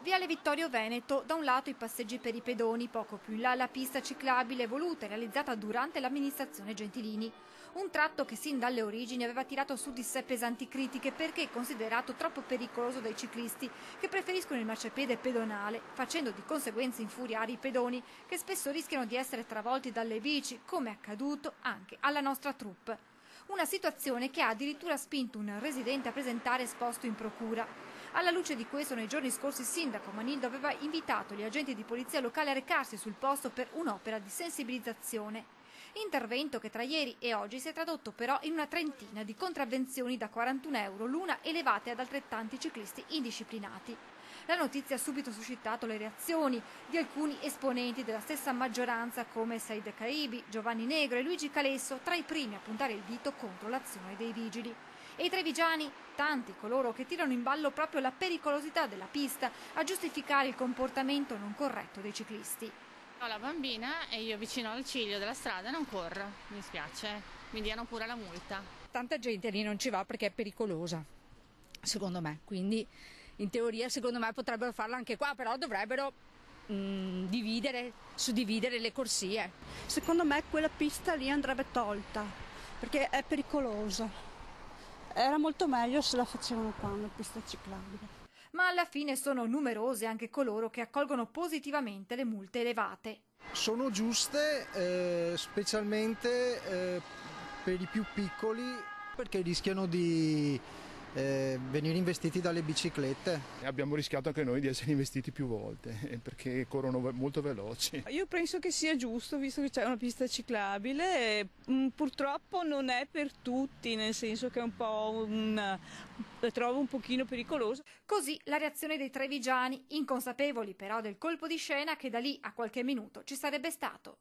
Viale Vittorio Veneto, da un lato i passeggi per i pedoni, poco più in là la pista ciclabile voluta e realizzata durante l'amministrazione Gentilini. Un tratto che sin dalle origini aveva tirato su di sé pesanti critiche perché considerato troppo pericoloso dai ciclisti che preferiscono il marciapiede pedonale, facendo di conseguenza infuriare i pedoni che spesso rischiano di essere travolti dalle bici, come è accaduto anche alla nostra troupe. Una situazione che ha addirittura spinto un residente a presentare esposto in procura. Alla luce di questo, nei giorni scorsi il sindaco Manildo aveva invitato gli agenti di polizia locale a recarsi sul posto per un'opera di sensibilizzazione. Intervento che tra ieri e oggi si è tradotto però in una trentina di contravvenzioni da 41 euro l'una elevate ad altrettanti ciclisti indisciplinati. La notizia ha subito suscitato le reazioni di alcuni esponenti della stessa maggioranza come Said Caibi, Giovanni Negro e Luigi Calesso, tra i primi a puntare il dito contro l'azione dei vigili. E i trevigiani, tanti coloro che tirano in ballo proprio la pericolosità della pista a giustificare il comportamento non corretto dei ciclisti. Ho la bambina e io vicino al ciglio della strada non corro, mi spiace, mi diano pure la multa. Tanta gente lì non ci va perché è pericolosa, secondo me, quindi in teoria secondo me potrebbero farlo anche qua, però dovrebbero suddividere le corsie. Secondo me quella pista lì andrebbe tolta perché è pericolosa. Era molto meglio se la facevano qua una pista ciclabile. Ma alla fine sono numerose anche coloro che accolgono positivamente le multe elevate. Sono giuste, specialmente per i più piccoli, perché rischiano di venire investiti dalle biciclette. Abbiamo rischiato anche noi di essere investiti più volte perché corrono molto veloci. Io penso che sia giusto, visto che c'è una pista ciclabile, purtroppo non è per tutti, nel senso che è un po' la trovo un pochino pericolosa. Così la reazione dei trevigiani, inconsapevoli però del colpo di scena che da lì a qualche minuto ci sarebbe stato.